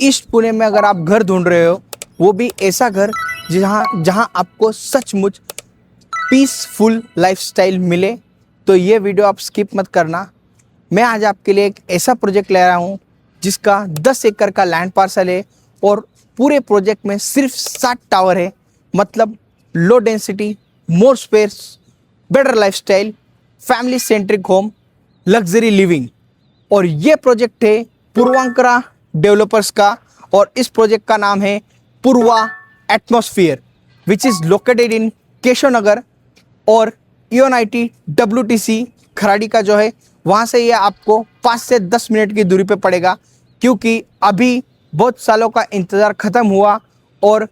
East Pune में अगर आप घर ढूंढ रहे हो, वो भी ऐसा घर जहाँ जहाँ आपको सचमुच पीसफुल लाइफस्टाइल मिले, तो ये वीडियो आप स्किप मत करना। मैं आज आपके लिए एक ऐसा प्रोजेक्ट ले रहा हूँ जिसका 10 एकड़ का लैंड पार्सल है और पूरे प्रोजेक्ट में सिर्फ 60 टावर है। मतलब low density, more space, better lifestyle, family centric home, luxury living. और ये प्रोजेक्ट है पूर्वांकरा डेवलपर्स का, और इस प्रोजेक्ट का नाम है Purva atmosphere, which is located in Keshav Nagar. और EON-IT WTC खराड़ी का जो है, वहाँ से ये आपको 5 से 10 मिनट की दूरी पे पड़ेगा, क्योंकि अभी बहुत सालों का इंतज़ार ख़त्म हुआ और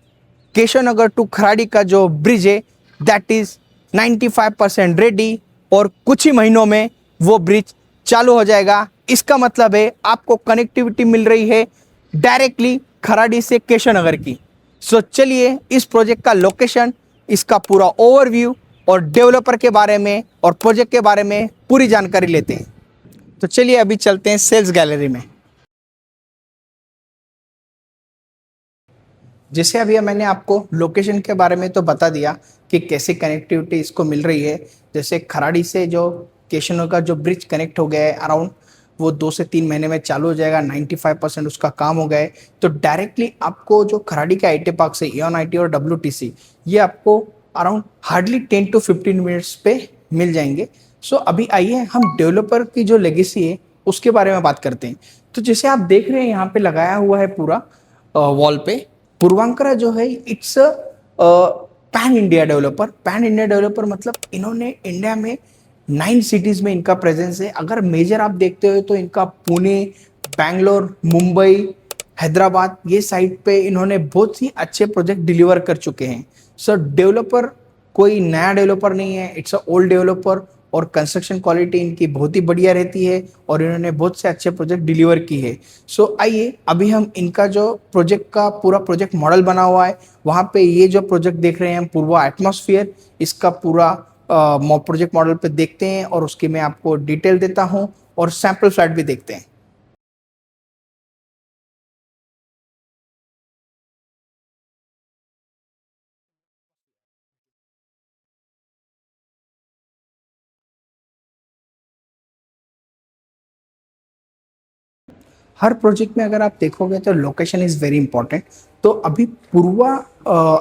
केशव नगर टू खराड़ी का जो ब्रिज है दैट इज़ 95% रेडी, और कुछ ही महीनों में वो ब्रिज चालू हो जाएगा। इसका मतलब है आपको कनेक्टिविटी मिल रही है डायरेक्टली खराड़ी से केशव नगर की। सो चलिए इस प्रोजेक्ट का लोकेशन, इसका पूरा ओवरव्यू और डेवलपर के बारे में और प्रोजेक्ट के बारे में पूरी जानकारी लेते हैं। तो चलिए अभी चलते हैं सेल्स गैलरी में। जैसे अभी मैंने आपको लोकेशन के बारे में तो बता दिया कि कैसे कनेक्टिविटी इसको मिल रही है। जैसे खराड़ी से जो केशव का जो ब्रिज कनेक्ट हो गया है अराउंड, वो 2 से 3 महीने में चालू हो जाएगा। 95% उसका काम हो गया है। तो डायरेक्टली आपको जो खराड़ी के IT पार्क से EON-IT और WTC, ये आपको अराउंड हार्डली 10 to 15 मिनट्स पे मिल जाएंगे। सो अभी आइए हम डेवलपर की जो लेगेसी है उसके बारे में बात करते हैं। तो जैसे आप देख रहे हैं यहाँ पे लगाया हुआ है पूरा वॉल पे, पूर्वांकरा जो है it's pan India developer. Pan India developer मतलब इन्होंने इंडिया में 9 सिटीज में इनका प्रेजेंस है। अगर मेजर आप देखते हो तो इनका पुणे, बैंगलोर, मुंबई, हैदराबाद, ये साइड पे इन्होंने बहुत ही अच्छे प्रोजेक्ट डिलीवर कर चुके हैं। सो डेवलपर कोई नया डेवलपर नहीं है, इट्स अ ओल्ड डेवलपर, और कंस्ट्रक्शन क्वालिटी इनकी बहुत ही बढ़िया रहती है और इन्होंने बहुत से अच्छे प्रोजेक्ट डिलीवर की है। सो आइए अभी हम इनका जो प्रोजेक्ट का पूरा प्रोजेक्ट मॉडल बना हुआ है, वहाँ पे ये जो प्रोजेक्ट देख रहे हैं पूर्वा एटमॉस्फेयर, इसका पूरा प्रोजेक्ट मॉडल पे देखते हैं और उसकी मैं आपको डिटेल देता हूँ और सैंपल फ्लैट भी देखते हैं। हर प्रोजेक्ट में अगर आप देखोगे तो लोकेशन इज़ वेरी इंपॉर्टेंट। तो अभी पूर्वा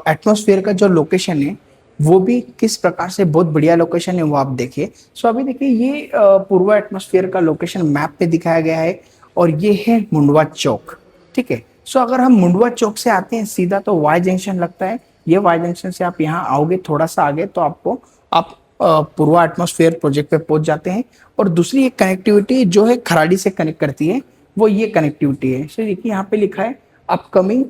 एटमॉस्फेयर का जो लोकेशन है वो भी किस प्रकार से बहुत बढ़िया लोकेशन है वो आप देखिए। सो अभी देखिए ये पूर्वा एटमॉस्फेयर का लोकेशन मैप पे दिखाया गया है और ये है मुंडवा चौक। ठीक है। सो अगर हम मुंडवा चौक से आते हैं सीधा तो वाई जंक्शन लगता है। ये वाई जंक्शन से आप यहाँ आओगे थोड़ा सा आगे तो आपको आप पूर्वा एटमॉस्फेयर प्रोजेक्ट पे पहुंच जाते हैं। और दूसरी एक कनेक्टिविटी जो है खराड़ी से कनेक्ट करती है, वो ये कनेक्टिविटी है। सो देखिए यहाँ पे लिखा है अपकमिंग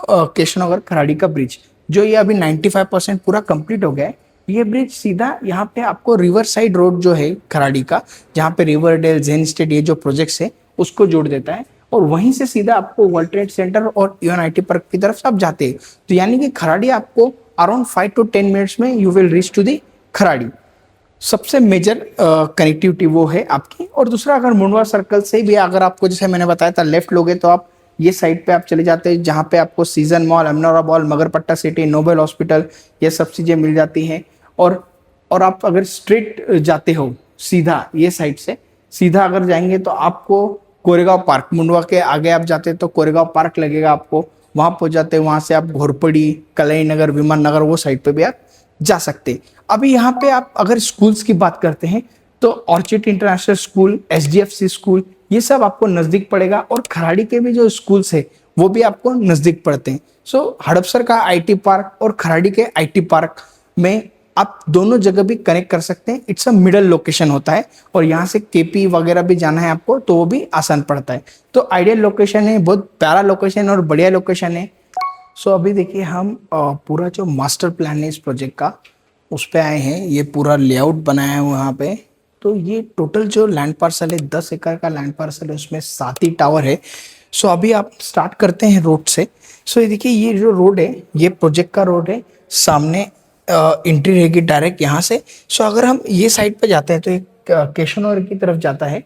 केशव नगर खराड़ी का ब्रिज, जो ये अभी 95% पूरा कंप्लीट हो गया है। ये ब्रिज सीधा यहाँ पे आपको रिवर साइड रोड जो है खराड़ी का, जहाँ पे रिवरडेल, जेन स्टेट, ये जो प्रोजेक्ट्स है उसको जोड़ देता है, और वहीं से सीधा आपको वर्ल्ड ट्रेड सेंटर और EON-IT पार्क की तरफ से आप जाते हैं। तो यानी कि खराड़ी आपको अराउंड 5 to 10 मिनट्स में you will reach to the Kharadi. सबसे मेजर कनेक्टिविटी वो है आपकी। और दूसरा, अगर मुंडवा सर्कल से भी अगर आपको जैसे मैंने बताया था लेफ्ट लोगे तो आप ये साइड पे आप चले जाते हैं, जहाँ पे आपको season mall, Amanora mall, Magarpatta city, Noble hospital, ये सब चीज़ें मिल जाती हैं। और आप अगर स्ट्रेट जाते हो सीधा ये साइड से सीधा अगर जाएंगे तो आपको कोरेगांव पार्क, मुंडवा के आगे आप जाते हैं तो कोरेगांव पार्क लगेगा आपको, वहाँ पहुँच जाते हैं। वहाँ से आप घोरपड़ी, कलई नगर, विमान नगर, वो साइड पे भी आप जा सकते। अभी यहाँ पे आप अगर स्कूल्स की बात करते हैं तो orchid international school, SDFC school, ये सब आपको नज़दीक पड़ेगा। और खराड़ी के भी जो स्कूल्स है वो भी आपको नज़दीक पड़ते हैं। सो हड़पसर का IT पार्क और खराड़ी के IT पार्क में आप दोनों जगह भी कनेक्ट कर सकते हैं। इट्स अ मिडल लोकेशन होता है, और यहाँ से KP वगैरह भी जाना है आपको तो वो भी आसान पड़ता है। तो आइडियल लोकेशन है, बहुत प्यारा लोकेशन और बढ़िया लोकेशन है। सो अभी देखिए हम पूरा जो मास्टर प्लान है इस प्रोजेक्ट का उस पे आए हैं। ये पूरा लेआउट बनाया है वहाँ पे। तो ये टोटल जो लैंड पार्सल है 10 एकड़ का लैंड पार्सल है, उसमें 7 ही टावर है। सो अभी आप स्टार्ट करते हैं रोड से। सो ये देखिए ये जो रोड है ये प्रोजेक्ट का रोड है। सामने एंट्री रहेगी डायरेक्ट यहाँ से। सो अगर हम ये साइड पे जाते हैं तो एक केशव नगर की तरफ जाता है।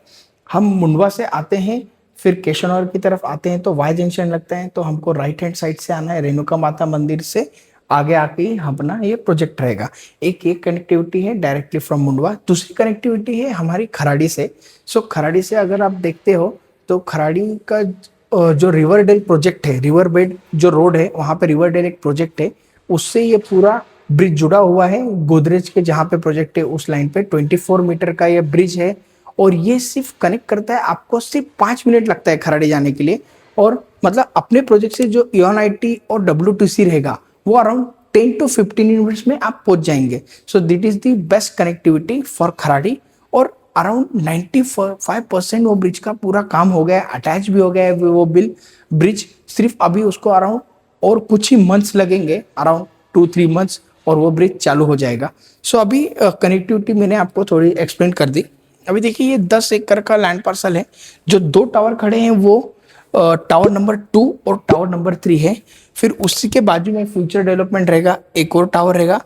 हम मुंडवा से आते हैं फिर केशवनगर की तरफ आते हैं तो वाई जंक्शन लगता है, तो हमको राइट हैंड साइड से आना है, रेणुका माता मंदिर से आगे आके ही अपना ये प्रोजेक्ट रहेगा। एक एक कनेक्टिविटी है डायरेक्टली फ्रॉम मुंडवा, दूसरी कनेक्टिविटी है हमारी खराड़ी से। सो खराड़ी से अगर आप देखते हो तो खराड़ी का जो रिवर डेल प्रोजेक्ट है, रिवर बेड जो रोड है वहाँ पे रिवर डेल एक प्रोजेक्ट है, उससे ये पूरा ब्रिज जुड़ा हुआ है। गोदरेज के जहाँ पे प्रोजेक्ट है उस लाइन पे 24 मीटर का ये ब्रिज है, और ये सिर्फ कनेक्ट करता है, आपको सिर्फ 5 मिनट लगता है खराड़ी जाने के लिए। और मतलब अपने प्रोजेक्ट से जो इॉन IT और WTC रहेगा वो अराउंड 10 to 15 मिनट्स में आप पहुंच जाएंगे। So this is the best connectivity for Kharadi. और अराउंड 95% वो ब्रिज का पूरा काम हो गया है, अटैच भी हो गया है वो ब्रिज। सिर्फ अभी उसको अराउंड और कुछ ही मंथ्स लगेंगे, अराउंड 2-3 मंथ्स, और वो ब्रिज चालू हो जाएगा। सो अभी कनेक्टिविटी मैंने आपको थोड़ी एक्सप्लेन कर दी। अभी देखिए ये 10 एकड़ का लैंड पार्सल है। जो 2 टावर खड़े हैं वो टावर नंबर 2 और टावर नंबर 3 है। फिर उसी के बाजू में फ्यूचर डेवलपमेंट रहेगा, एक और टावर रहेगा।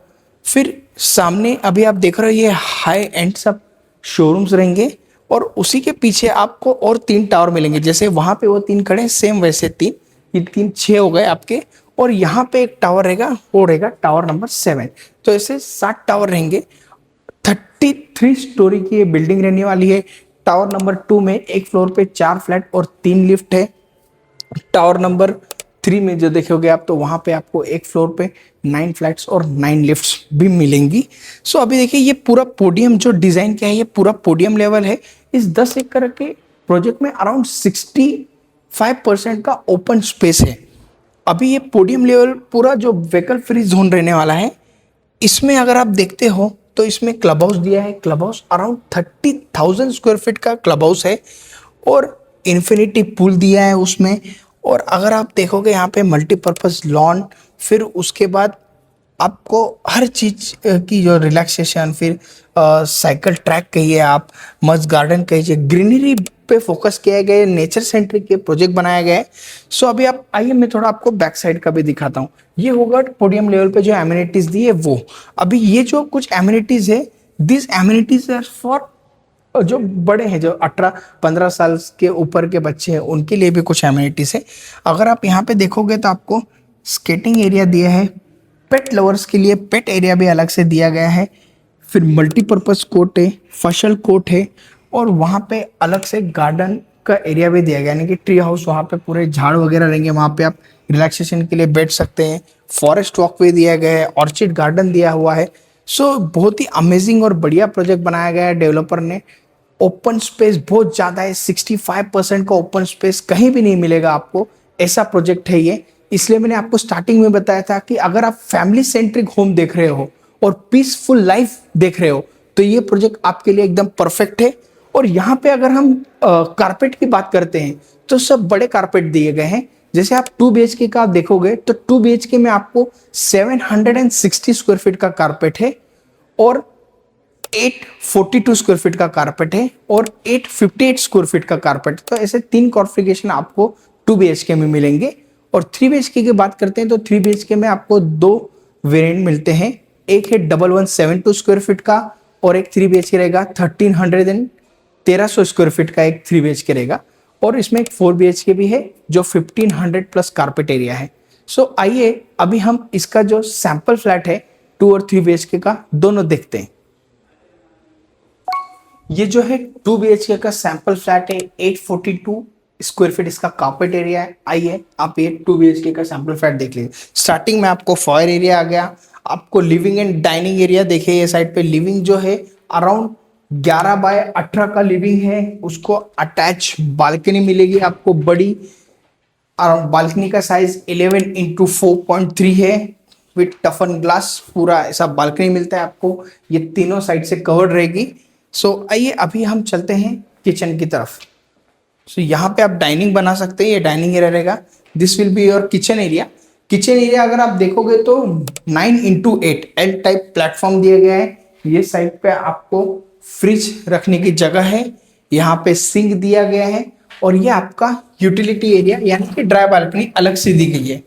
फिर सामने अभी आप देख रहे हो ये हाई एंड सब शोरूम्स रहेंगे, और उसी के पीछे आपको और 3 टावर मिलेंगे। जैसे वहां पे वो 3 खड़े हैं सेम वैसे 3, ये 3 6 हो गए आपके। और यहाँ पे एक टावर रहेगा, वो रहेगा टावर नंबर 7। तो ऐसे 7 टावर रहेंगे। 33 स्टोरी की ये बिल्डिंग रहने वाली है। टावर नंबर 2 में एक फ्लोर पे 4 फ्लैट और 3 लिफ्ट है। टावर नंबर 3 में जो देखोगे आप तो वहां पे आपको एक फ्लोर पे 9 फ्लैट्स और 9 लिफ्ट्स भी मिलेंगी। सो अभी देखिए ये पूरा पोडियम जो डिजाइन किया है, ये पूरा पोडियम लेवल है। इस 10 एकड़ के प्रोजेक्ट में अराउंड 65% का ओपन स्पेस है। अभी ये पोडियम लेवल पूरा जो व्हीकल फ्री जोन रहने वाला है, इसमें अगर आप देखते हो तो इसमें क्लब हाउस दिया है। Club house around 30,000 square feet का क्लब हाउस है, और इन्फिनिटी पूल दिया है उसमें। और अगर आप देखोगे यहाँ पे मल्टीपर्पज लॉन, फिर उसके बाद आपको हर चीज की जो रिलैक्सेशन, फिर साइकिल ट्रैक कहिए आप, मस्त गार्डन कहिए, ग्रीनरी पे फोकस किया गया है, नेचर सेंट्रिक ये प्रोजेक्ट बनाया गया है। सो अभी आप आइए मैं थोड़ा आपको बैक साइड का भी दिखाता हूँ। ये होगा पोडियम लेवल पे जो एमिनिटीज दी है वो। अभी ये जो कुछ एमिनिटीज है, दिस एमिनिटीज आर फॉर जो बड़े हैं, जो 18-15 साल के ऊपर के बच्चे हैं, उनके लिए भी कुछ एमिनिटीज है। अगर आप यहाँ पे देखोगे तो आपको स्केटिंग एरिया दिया है, पेट लवर्स के लिए पेट एरिया भी अलग से दिया गया है। फिर मल्टीपर्पज कोर्ट है, फसल कोर्ट है, और वहाँ पे अलग से गार्डन का एरिया भी दिया गया है, यानी कि ट्री हाउस, वहाँ पे पूरे झाड़ वगैरह रहेंगे, वहाँ पे आप रिलैक्सेशन के लिए बैठ सकते हैं। फॉरेस्ट वॉक वे दिया गया है, ऑर्चिड गार्डन दिया हुआ है। सो बहुत ही अमेजिंग और बढ़िया प्रोजेक्ट बनाया गया है डेवलपर ने। ओपन स्पेस बहुत ज़्यादा है, 65% का ओपन स्पेस कहीं भी नहीं मिलेगा आपको, ऐसा प्रोजेक्ट है ये। इसलिए मैंने आपको स्टार्टिंग में बताया था कि अगर आप फैमिली सेंट्रिक होम देख रहे हो और पीसफुल लाइफ देख रहे हो तो ये प्रोजेक्ट आपके लिए एकदम परफेक्ट है। और यहाँ पे अगर हम कारपेट की बात करते हैं तो सब बड़े कारपेट दिए गए हैं। जैसे आप 2 BHK का देखोगे तो 2 BHK में आपको 760 स्क्वायर फीट का कारपेट है, और 842 स्क्वायर फीट का कारपेट है, और 858 स्क्वायर फीट का कारपेट। तो ऐसे 3 कॉन्फ़िगरेशन आपको 2 BHK में मिलेंगे। और 3 BHK की बात करते हैं तो 3 BHK में आपको 2 वेरिएंट मिलते हैं। एक है 1172 स्क्वायर फीट का, और एक 3 BHK रहेगा 1300 स्क्वायर फीट का एक 3 BHK रहेगा। और इसमें एक 4 BHK भी है जो 1500 प्लस कारपेट एरिया है। सो आइए अभी हम इसका जो सैंपल फ्लैट है 2 और 3 BHK का दोनों देखते हैं। ये जो है 2 BHK का सैंपल फ्लैट है, 842 स्क्वायर फीट इसका कारपेट एरिया है। आइए आप ये 2 BHK का सैंपल फ्लैट देख लीजिए। स्टार्टिंग में आपको फॉयर एरिया आ गया, आपको लिविंग एंड डाइनिंग एरिया देखिए। ये साइड पे लिविंग जो है अराउंड 11/18 का लिविंग है, उसको अटैच बालकनी मिलेगी आपको बड़ी। बालकनी का साइज 11x4.3 है, विथ टफन ग्लास पूरा ऐसा बालकनी मिलता है आपको। ये तीनों साइड से कवर्ड रहेगी। सो आइए अभी हम चलते हैं किचन की तरफ। सो यहाँ पे आप डाइनिंग बना सकते हैं, ये डाइनिंग एरिया रहेगा। This will be your kitchen area. Kitchen area अगर आप देखोगे तो 9x8 L टाइप प्लेटफॉर्म दिया गया है। ये साइड पे आपको फ्रिज रखने की जगह है, यहाँ पे सिंक दिया गया है, और ये आपका यूटिलिटी एरिया यानी कि ड्राई बालकनी अलग से दी गई है।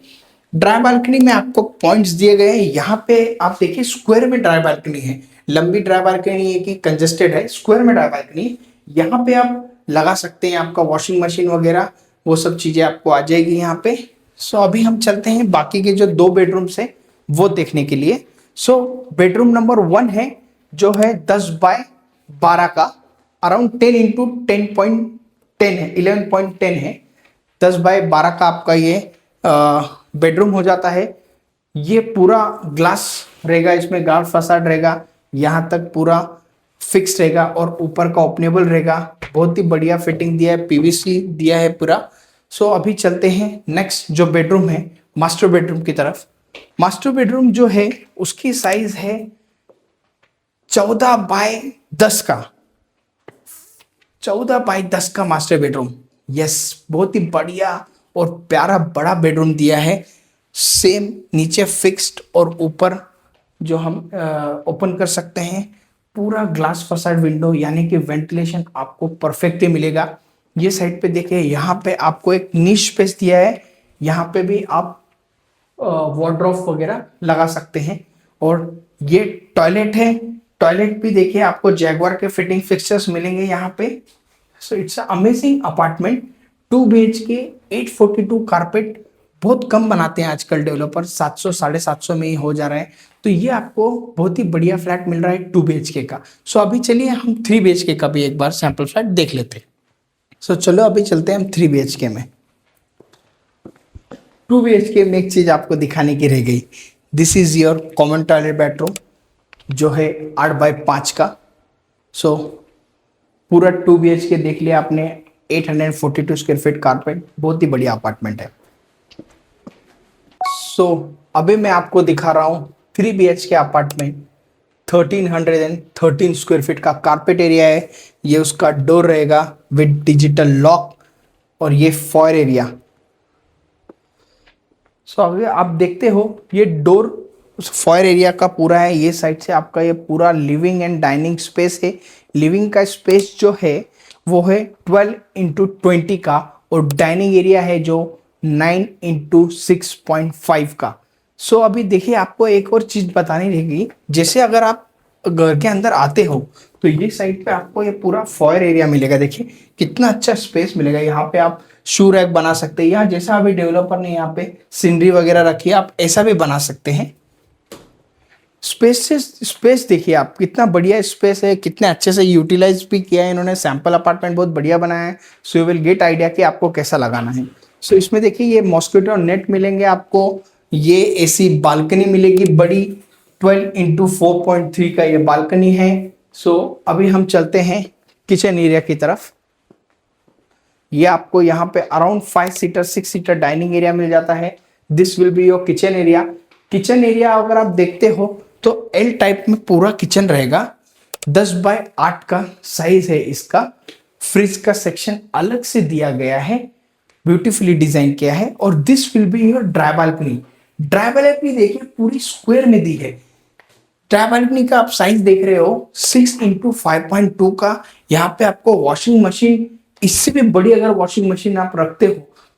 ड्राई बालकनी में आपको पॉइंट्स दिए गए हैं। यहाँ पे आप देखिए स्क्वायर में ड्राई बालकनी है, लंबी ड्राई बालकनी है कि कंजेस्टेड है, स्क्वायर में ड्राई बालकनी। यहाँ पे आप लगा सकते हैं, आपका वॉशिंग मशीन वगैरह वो सब चीज़ें आपको आ जाएगी यहाँ पे। सो अभी हम चलते हैं बाकी के जो 2 बेडरूम्स है वो देखने के लिए। सो बेडरूम नंबर 1 है जो है 10 बाय 12 का, अराउंड 10 इंटू 10.10 है, 11.10 है। 10 बाय 12 का आपका ये बेडरूम हो जाता है। ये पूरा ग्लास रहेगा, इसमें ग्लास फसाड रहेगा, यहाँ तक पूरा फिक्स रहेगा और ऊपर का ओपनेबल रहेगा। बहुत ही बढ़िया फिटिंग दिया है, पीवीसी दिया है पूरा। सो अभी चलते हैं नेक्स्ट जो बेडरूम है मास्टर बेडरूम की तरफ। मास्टर बेडरूम जो है उसकी साइज है 14 बाय 10 का, 14 बाय 10 का मास्टर बेडरूम। यस, बहुत ही बढ़िया और प्यारा बड़ा बेडरूम दिया है। सेम नीचे फिक्स्ड और ऊपर जो हम ओपन कर सकते हैं, पूरा ग्लास फसाड विंडो, यानी कि वेंटिलेशन आपको परफेक्टली मिलेगा। ये साइड पे देखिए, यहाँ पे आपको एक नीश स्पेस दिया है, यहाँ पे भी आप वार्डरोब वगैरह लगा सकते हैं। और ये टॉयलेट है, टॉयलेट भी देखिए आपको जैगवार के फिटिंग फिक्सचर्स मिलेंगे यहाँ पे। So it's amazing apartment. 2 BHK 842 carpet बहुत कम बनाते हैं आजकल डेवलपर, 700 750 में ही हो जा रहा है। तो ये आपको बहुत ही बढ़िया फ्लैट मिल रहा है 2 BHK का। सो अभी चलिए हम 3 BHK का भी एक बार सैंपल फ्लैट देख लेते हैं। सो चलो अभी चलते हैं हम 3 BHK में। 2 BHK में एक चीज आपको दिखाने की रह गई, this is your common toilet bedroom जो है 8 बाय 5 का। सो पूरा 2 BHK देख लिया आपने, 842 स्क्वायर फीट कारपेट, बहुत ही बढ़िया अपार्टमेंट है। सो अभी मैं आपको दिखा रहा हूँ 3 BHK अपार्टमेंट, 1313 स्क्वायर फीट का कारपेट एरिया है। ये उसका डोर रहेगा विद डिजिटल लॉक, और ये फॉयर एरिया। सो अभी आप देखते हो ये डोर फॉयर एरिया का पूरा है। ये साइड से आपका ये पूरा लिविंग एंड डाइनिंग स्पेस है। लिविंग का स्पेस जो है वो है 12x20 का, और डाइनिंग एरिया है जो 9x6.5 का। सो अभी देखिए, आपको एक और चीज बतानी रहेगी, जैसे अगर आप घर के अंदर आते हो तो ये साइड पे आपको ये पूरा फॉयर एरिया मिलेगा। देखिए कितना अच्छा स्पेस मिलेगा, यहाँ पे आप शू रैक बना सकते हैं, यहाँ जैसा अभी डेवलपर ने यहाँ पे सीनरी वगैरह रखी है, आप ऐसा भी बना सकते हैं। स्पेस देखिए आप, कितना बढ़िया स्पेस है, कितने अच्छे से यूटिलाइज भी किया है इन्होंने। सैंपल अपार्टमेंट बहुत बढ़िया बनाया है। So you will get idea कि आपको कैसा लगाना है। सो इसमें देखिए ये मॉस्किटो नेट मिलेंगे आपको, ये एसी बालकनी मिलेगी बड़ी, 12x4.3 का ये बालकनी है। सो अभी हम चलते हैं किचन एरिया की तरफ। ये आपको यहाँ पे around 5 seater 6 seater dining area मिल जाता है। This will be your kitchen area. Kitchen area अगर आप देखते हो तो एल टाइप में पूरा किचन रहेगा। 10 बाय 8 का साइज है इसका। फ्रिज का सेक्शन अलग से दिया गया है, ब्यूटीफुली डिजाइन किया है। और this will be your dry balcony. Dry balcony देखिए पूरी स्क्वायर में दी है। ड्राई बालकनी का आप साइज देख रहे हो 6x5.2 का। यहाँ पे आपको वॉशिंग मशीन, इससे भी बड़ी अगर वॉशिंग मशीन आप रखते हो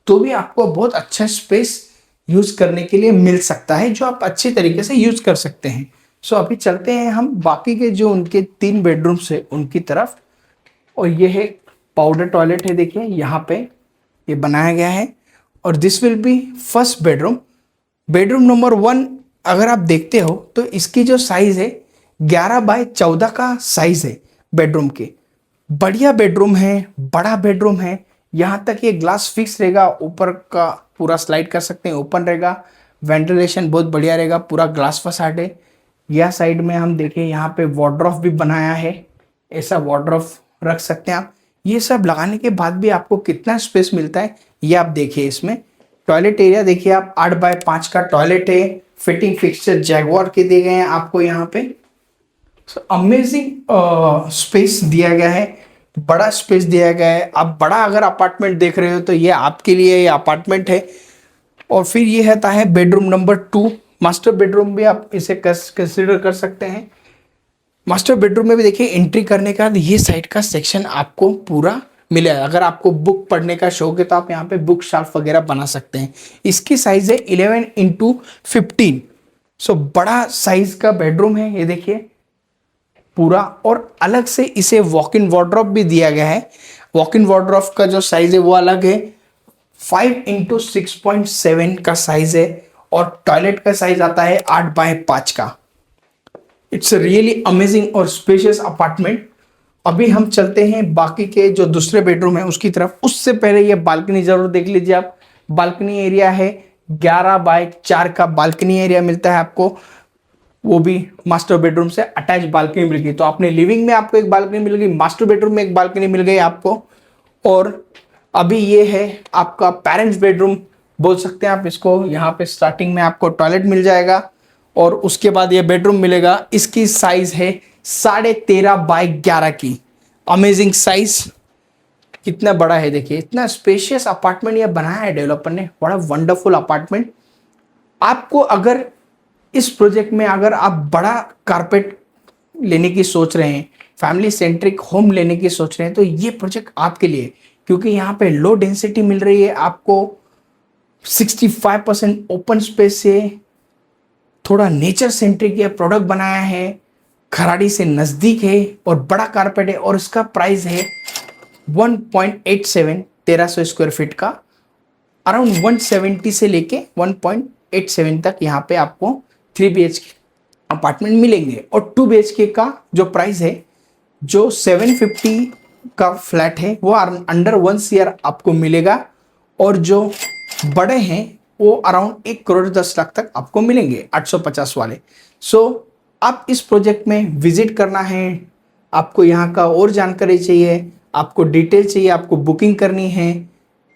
तो भी आपको बहुत अच्छा स्पेस यूज करने के लिए मिल सकता है, जो आप अच्छे तरीके से यूज कर सकते हैं। सो अभी चलते हैं हम बाकी के जो उनके 3 बेडरूम्स है उनकी तरफ। और ये है पाउडर टॉयलेट है, देखिए यहाँ पे ये बनाया गया है। और this will B first bedroom. Bedroom number 1 अगर आप देखते हो तो इसकी जो साइज है 11 बाय 14 का साइज है बेडरूम के। बढ़िया बेडरूम है, बड़ा बेडरूम है। यहाँ तक ये ग्लास फिक्स रहेगा, ऊपर का पूरा स्लाइड कर सकते हैं, ओपन रहेगा। वेंटिलेशन बहुत बढ़िया रहेगा, पूरा ग्लास फसाड है। यह साइड में हम देखें, यहाँ पे वार्डरोब भी बनाया है, ऐसा वार्डरोब रख सकते हैं आप। ये सब लगाने के बाद भी आपको कितना स्पेस मिलता है ये आप देखिए। इसमें टॉयलेट एरिया देखिए आप, 8 बाय 5 का टॉयलेट है। फिटिंग फिक्सचर जैगवार के दिए गए हैं आपको यहाँ पे। अमेजिंग स्पेस दिया गया है, बड़ा स्पेस दिया गया है। आप बड़ा अगर अपार्टमेंट देख रहे हो तो ये आपके लिए ये अपार्टमेंट है। और फिर ये रहता है बेडरूम नंबर 2। मास्टर बेडरूम भी आप इसे कंसिडर कर सकते हैं। मास्टर बेडरूम में भी देखिए एंट्री करने के बाद ये साइड का सेक्शन आपको पूरा मिलेगा। अगर आपको बुक पढ़ने का शौक है तो आप यहाँ पे बुक शेल्फ वगैरह बना सकते हैं। इसकी साइज है 11x15। सो बड़ा साइज का बेडरूम है ये देखिए पूरा। और अलग से इसे वॉक इन वार्डरोब भी दिया गया है। वॉक इन वार्डरोब का जो साइज है वो अलग है, 5x6.7 का साइज है, और टॉयलेट का साइज आता है 8x5 का। इट्स रियली अमेजिंग और स्पेशियस अपार्टमेंट। अभी हम चलते हैं बाकी के जो दूसरे बेडरूम है उसकी तरफ। उससे पहले ये बालकनी जरूर देख लीजिए आप। बालकनी एरिया है 11x4 का बालकनी एरिया मिलता है आपको, वो भी मास्टर बेडरूम से अटैच बालकनी मिल गई। तो आपने लिविंग में आपको एक बालकनी मिल गई, मास्टर बेडरूम में एक बालकनी मिल गई आपको। और अभी ये है आपका पेरेंट्स बेडरूम बोल सकते हैं आप इसको। यहाँ पे स्टार्टिंग में आपको टॉयलेट मिल जाएगा और उसके बाद ये बेडरूम मिलेगा। इसकी साइज है 13.5x11 की। अमेजिंग साइज, कितना बड़ा है देखिए, इतना स्पेशियस अपार्टमेंट ये बनाया है डेवलपर ने। बड़ा वंडरफुल अपार्टमेंट। आपको अगर इस प्रोजेक्ट में अगर आप बड़ा कारपेट लेने की सोच रहे हैं, फैमिली सेंट्रिक होम लेने की सोच रहे हैं, तो ये प्रोजेक्ट आपके लिए, क्योंकि यहाँ पे लो डेंसिटी मिल रही है आपको, 65% ओपन स्पेस से थोड़ा नेचर सेंट्रिक ये प्रोडक्ट बनाया है, खराड़ी से नजदीक है और बड़ा कारपेट है। और इसका प्राइस है 1.87, 1300 स्क्वायर फीट का। अराउंड 170 से लेके 1.87 तक यहाँ पे आपको 3 BHK अपार्टमेंट मिलेंगे। और 2 BHK का जो प्राइस है, जो 750 का फ्लैट है वो अंडर 1 CR आपको मिलेगा। और जो बड़े हैं वो अराउंड 1,10,00,000 तक आपको मिलेंगे, 850 वाले। आप इस प्रोजेक्ट में विजिट करना है, आपको यहाँ का और जानकारी चाहिए, आपको डिटेल चाहिए, आपको बुकिंग करनी है,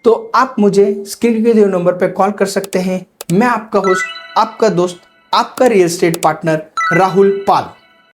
तो आप मुझे स्क्रीन के दिए नंबर पे कॉल कर सकते हैं। मैं आपका होस्ट, आपका दोस्त, आपका रियल एस्टेट पार्टनर राहुल पाल।